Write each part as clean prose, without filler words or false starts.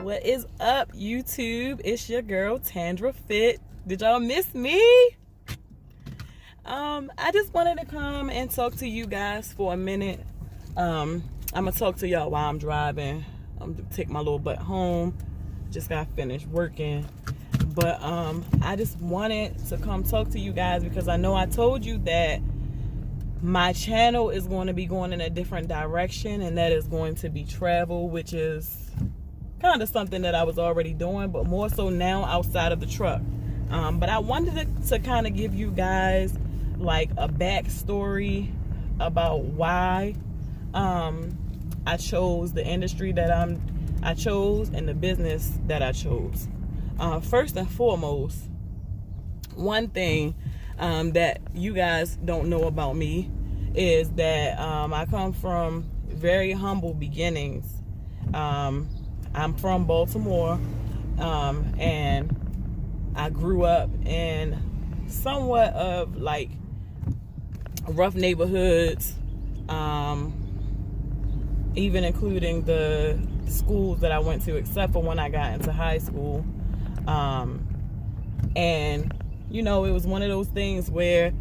What is up, YouTube? It's your girl Tandra Fit. Did y'all miss me? I just wanted to come and talk to you guys for a minute. I'm gonna talk to y'all while I'm driving. I'm gonna take my little butt home. Just got finished working. But I just wanted to come talk to you guys because I know I told you that my channel is going to be going in a different direction, and that is going to be travel, which is kind of something that I was already doing, but more so now outside of the truck. But I wanted to kind of give you guys like a backstory about why I chose the industry that I chose and the business that I chose. First and foremost, one thing that you guys don't know about me is that I come from very humble beginnings. I'm from Baltimore, and I grew up in somewhat of like rough neighborhoods, even including the schools that I went to, except for when I got into high school. And you know, it was one of those things where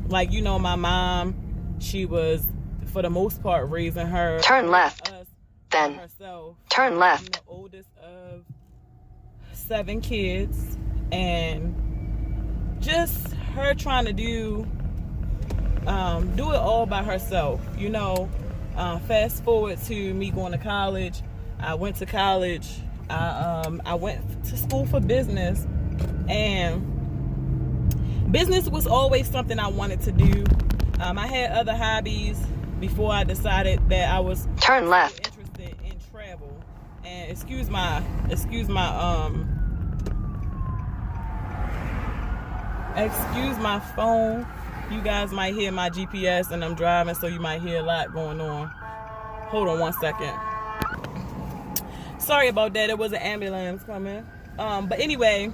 like, you know, my mom, she was for the most part raising her, turn left, then herself. turn left. I'm the oldest of 7 kids, and just her trying to do it all by herself, you know. Fast forward to me going to college. I went to college. I went to school for business, and business was always something I wanted to do. I had other hobbies before I decided that I was turn left interested in travel. And excuse my phone. You guys might hear my GPS, and I'm driving, so you might hear a lot going on. Hold on one second. Sorry about that. It was an ambulance coming. But anyway,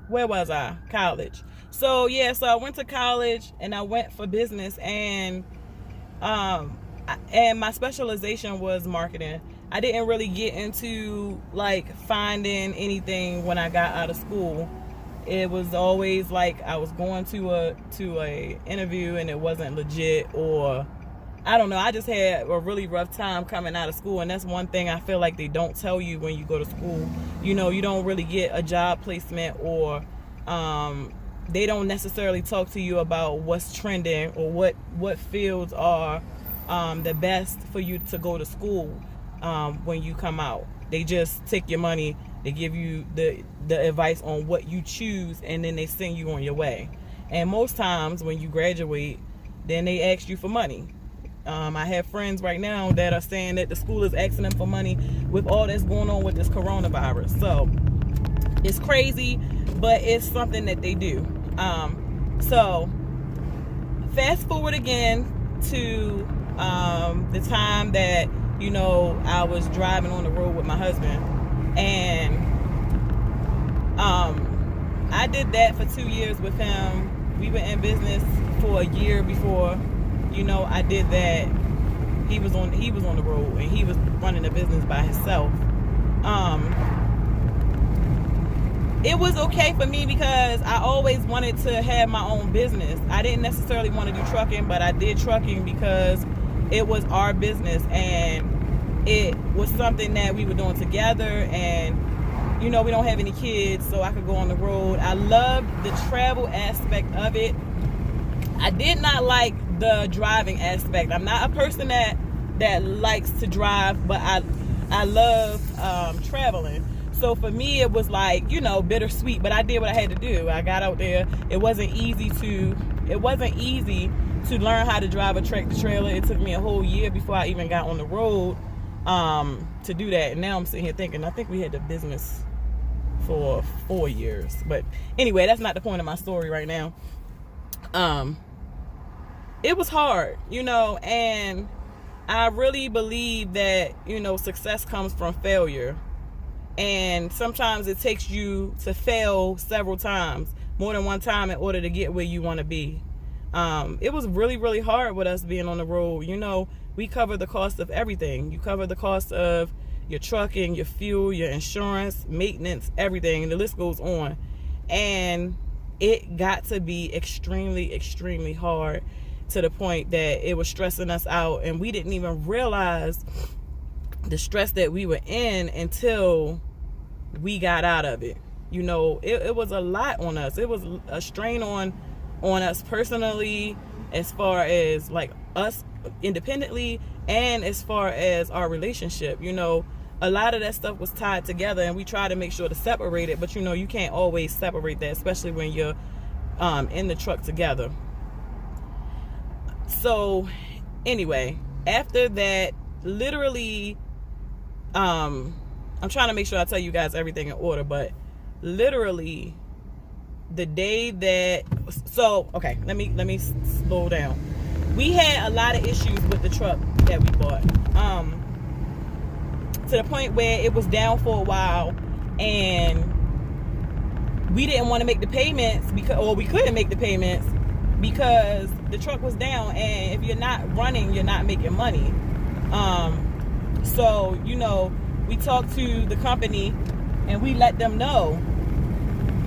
where was I? College. So yeah, so I went to college and I went for business, and my specialization was marketing. I didn't really get into like finding anything when I got out of school. It was always like I was going to a interview and it wasn't legit, or I don't know. I just had a really rough time coming out of school, and that's one thing I feel like they don't tell you when you go to school. You know, you don't really get a job placement, or they don't necessarily talk to you about what's trending or what fields are the best for you to go to school when you come out. They just take your money, they give you the advice on what you choose, and then they send you on your way. And most times when you graduate, then they ask you for money. I have friends right now that are saying that the school is asking them for money with all that's going on with this coronavirus. So it's crazy, but it's something that they do. So fast forward again to the time that, you know, I was driving on the road with my husband, and I did that for 2 years with him. We were in business for a year before, you know, I did that. He was on the road, and he was running a business by himself. It was okay for me because I always wanted to have my own business. I didn't necessarily want to do trucking, but I did trucking because it was our business, and it was something that we were doing together. And you know, we don't have any kids, so I could go on the road. I loved the travel aspect of it. I did not like the driving aspect. I'm not a person that likes to drive, but I love traveling. So for me, it was like, you know, bittersweet, but I did what I had to do. I got out there. It wasn't easy to learn how to drive a tractor trailer. It took me a whole year before I even got on the road to do that. And now I'm sitting here thinking, I think we had the business for 4 years. But anyway, that's not the point of my story right now. It was hard, you know, and I really believe that, you know, success comes from failure. And sometimes it takes you to fail several times, more than one time, in order to get where you want to be. It was really, really hard with us being on the road. You know, we cover the cost of everything. You cover the cost of your trucking, your fuel, your insurance, maintenance, everything. The list goes on. And it got to be extremely, extremely hard, to the point that it was stressing us out. And we didn't even realize the stress that we were in until we got out of it. You know, it was a lot on us. It was a strain on us personally, as far as like us independently, and as far as our relationship. You know, a lot of that stuff was tied together, and we try to make sure to separate it, but you know, you can't always separate that, especially when you're in the truck together. So anyway, after that, literally, I'm trying to make sure I tell you guys everything in order, but literally the day that, so okay, let me slow down. We had a lot of issues with the truck that we bought, to the point where it was down for a while, and we didn't want to make the payments or we couldn't make the payments because the truck was down, and if you're not running, you're not making money. So you know, we talked to the company and we let them know,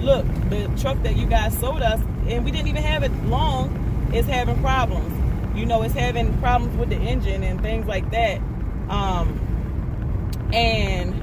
look, the truck that you guys sold us, and we didn't even have it long, is having problems. You know, it's having problems with the engine and things like that. And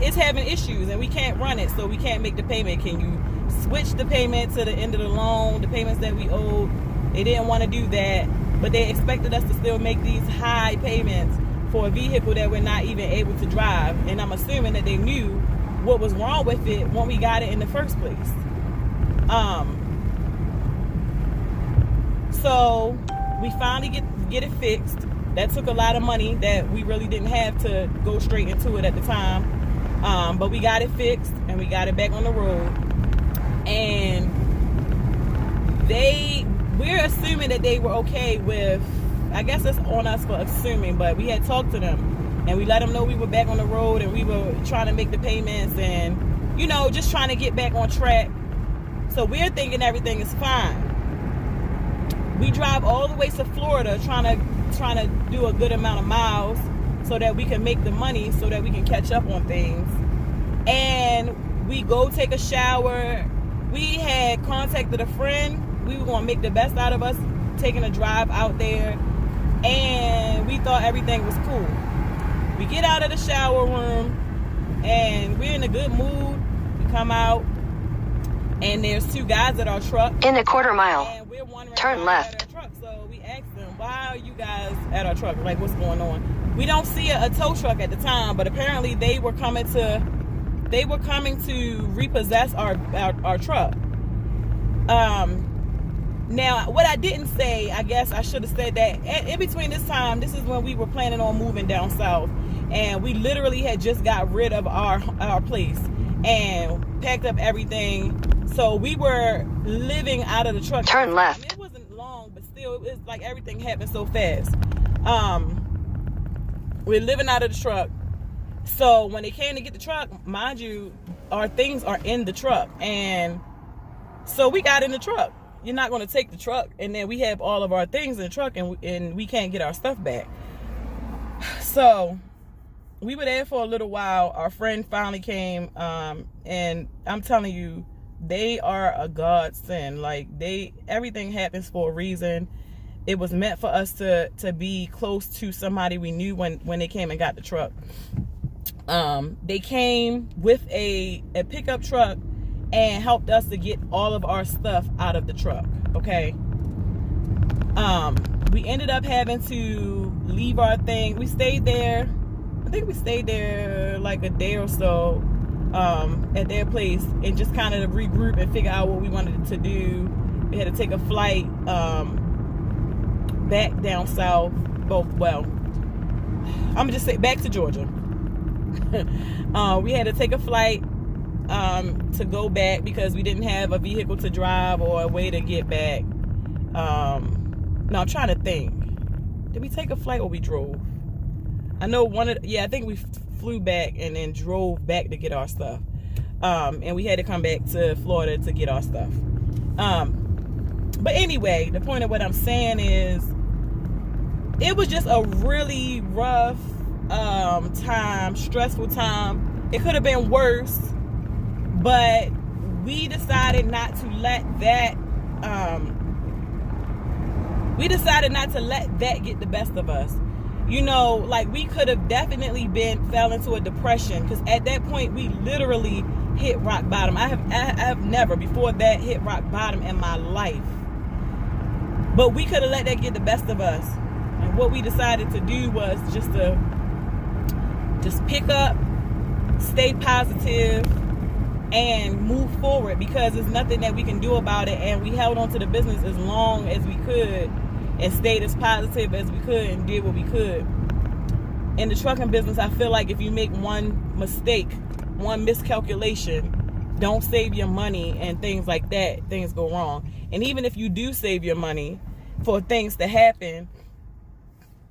it's having issues, and we can't run it, so we can't make the payment. Can you switch the payment to the end of the loan, the payments that we owed? They didn't want to do that, but they expected us to still make these high payments for a vehicle that we're not even able to drive. And I'm assuming that they knew what was wrong with it when we got it in the first place. So we finally get it fixed. That took a lot of money that we really didn't have to go straight into it at the time. But we got it fixed, and we got it back on the road. And we're assuming that they were okay with, I guess it's on us for assuming, but we had talked to them, and we let them know we were back on the road, and we were trying to make the payments, and you know, just trying to get back on track. So we're thinking everything is fine. We drive all the way to Florida trying to do a good amount of miles so that we can make the money, so that we can catch up on things. And we go take a shower. We had contacted a friend. We were going to make the best out of us taking a drive out there, and we thought everything was cool. We get out of the shower room, and we're in a good mood. We come out, and there's two guys at our truck. In a quarter mile, and we're wondering turn why left. they're at our truck. So we asked them, why are you guys at our truck? Like, what's going on? We don't see a tow truck at the time, but apparently they were coming to repossess our truck. Now, what I didn't say, I guess I should have said that in between this time, this is when we were planning on moving down south, and we literally had just got rid of our place and packed up everything. So we were living out of the truck. Turn left. It wasn't long, but still, it was like everything happened so fast. We're living out of the truck. So when they came to get the truck, mind you, our things are in the truck, and so we got in the truck. You're not going to take the truck, and then we have all of our things in the truck, and we can't get our stuff back. So we were there for a little while. Our friend finally came, and I'm telling you, they are a godsend. Like, everything happens for a reason. It was meant for us to be close to somebody we knew when they came and got the truck. They came with a pickup truck and helped us to get all of our stuff out of the truck. Okay. We ended up having to leave our thing. We stayed there. I think we stayed there like a day or so at their place, and just kind of regroup and figure out what we wanted to do. We had to take a flight back down south. Well, I'm gonna just say back to Georgia. We had to take a flight to go back because we didn't have a vehicle to drive or a way to get back. No, I'm trying to think. Did we take a flight or we drove? I know I think we flew back and then drove back to get our stuff. And we had to come back to Florida to get our stuff. But anyway, the point of what I'm saying is, it was just a really rough time, stressful time. It could have been worse, but we decided not to let that get the best of us. You know, like, we could have definitely fell into a depression, because at that point we literally hit rock bottom. I have never before that hit rock bottom in my life. But we could have let that get the best of us. And what we decided to do was just pick up, stay positive, and move forward, because there's nothing that we can do about it. And we held on to the business as long as we could and stayed as positive as we could and did what we could. In the trucking business, I feel like if you make one mistake, one miscalculation, don't save your money and things like that, things go wrong. And even if you do save your money for things to happen,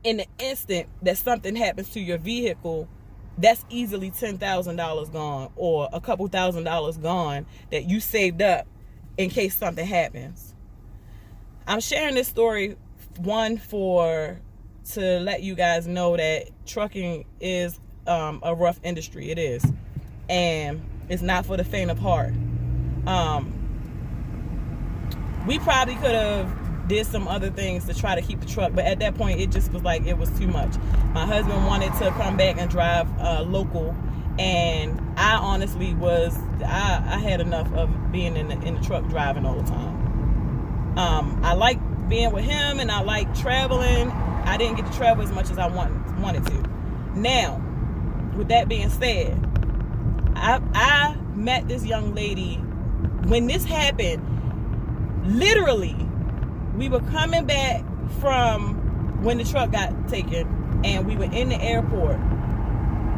in the instant that something happens to your vehicle, that's easily $10,000 gone, or a couple $1,000s gone that you saved up in case something happens. I'm sharing this story, one, to let you guys know that trucking is a rough industry. It is. And it's not for the faint of heart. We probably could have did some other things to try to keep the truck, but at that point it just was like, it was too much. My husband wanted to come back and drive local, and I honestly I had enough of being in the truck driving all the time. I like being with him, and I like traveling. I didn't get to travel as much as I wanted to. Now, with that being said, I met this young lady when this happened. Literally, we were coming back from when the truck got taken, and we were in the airport.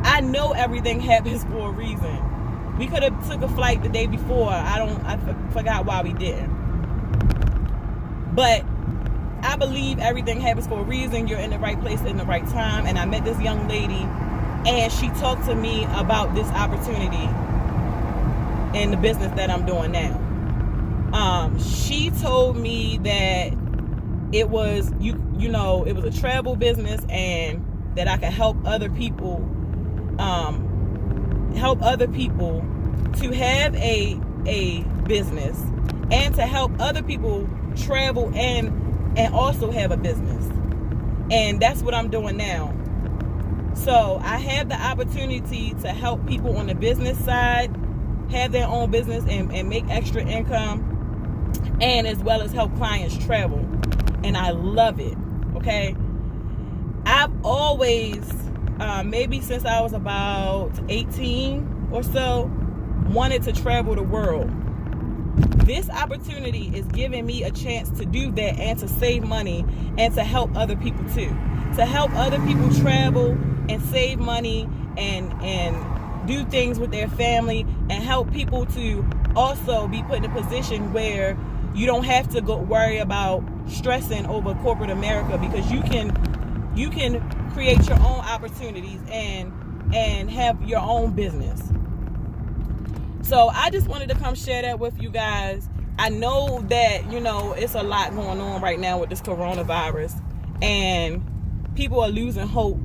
I know everything happens for a reason. We could have took a flight the day before. I forgot why we didn't. But I believe everything happens for a reason. You're in the right place in the right time. And I met this young lady, and she talked to me about this opportunity in the business that I'm doing now. She told me that it was it was a travel business, and that I could help other people to have a business, and to help other people travel and also have a business. And that's what I'm doing now. So I have the opportunity to help people on the business side have their own business and make extra income, and as well as help clients travel. And I love it. Okay, I've always maybe since I was about 18 or so wanted to travel the world. This opportunity is giving me a chance to do that, and to save money, and to help other people too. To help other people travel and save money and do things with their family, and help people to also be put in a position where you don't have to go worry about stressing over corporate America, because you can create your own opportunities and have your own business. So I just wanted to come share that with you guys. I know that, it's a lot going on right now with this coronavirus, and people are losing hope,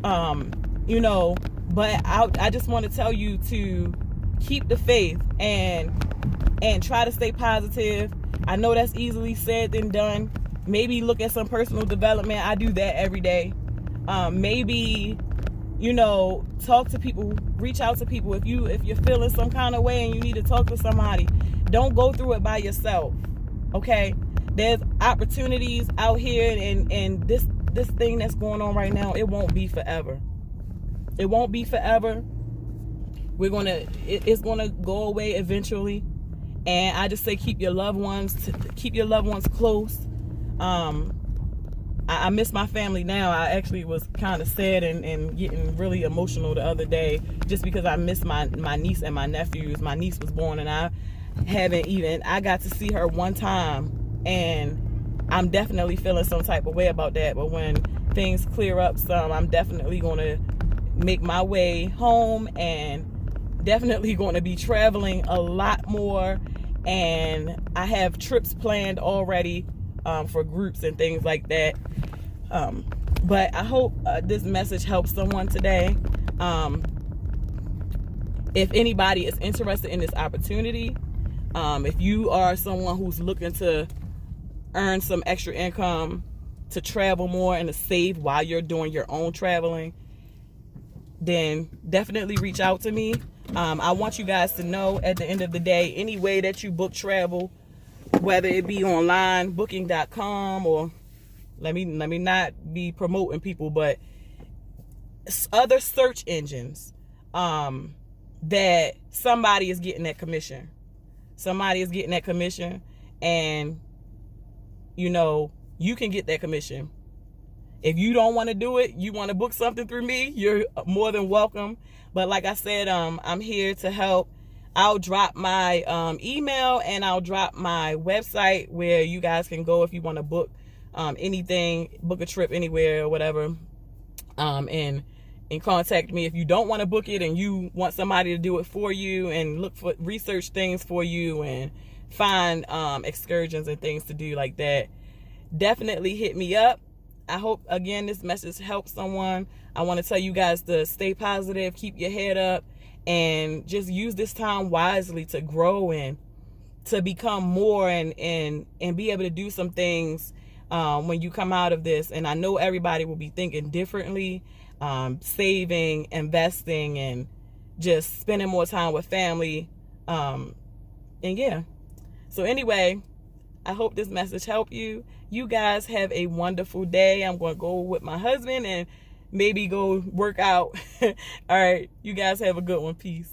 but I just want to tell you to keep the faith and try to stay positive. I know that's easily said than done. Maybe look at some personal development. I do that every day. Maybe, talk to people, reach out to people. If you're feeling some kind of way and you need to talk to somebody, don't go through it by yourself. Okay? There's opportunities out here, and this thing that's going on right now, it won't be forever. It won't be forever. It's gonna go away eventually. And I just say keep your loved ones close. I miss my family now. I actually was kind of sad and getting really emotional the other day, just because I miss my niece and my nephews. My niece was born, and I got to see her one time, and I'm definitely feeling some type of way about that. But when things clear up some, I'm definitely going to make my way home and definitely going to be traveling a lot more, and I have trips planned already for groups and things like that. But I hope this message helps someone today. If anybody is interested in this opportunity, if you are someone who's looking to earn some extra income, to travel more and to save while you're doing your own traveling, then definitely reach out to me. I want you guys to know, at the end of the day, any way that you book travel, whether it be online, booking.com, or let me not be promoting people, but other search engines, that somebody is getting that commission. Somebody is getting that commission, and you know, you can get that commission. If you don't want to do it, you want to book something through me, you're more than welcome. But like I said, I'm here to help. I'll drop my email, and I'll drop my website where you guys can go if you want to book anything, book a trip anywhere or whatever, and contact me. If you don't want to book it and you want somebody to do it for you and research things for you and find excursions and things to do like that, definitely hit me up. I hope, again, this message helps someone. I want to tell you guys to stay positive, keep your head up, and just use this time wisely to grow and to become more and be able to do some things when you come out of this. And I know everybody will be thinking differently, saving, investing, and just spending more time with family. And yeah. So anyway, I hope this message helped you. You guys have a wonderful day. I'm going to go with my husband and maybe go work out. All right. You guys have a good one. Peace.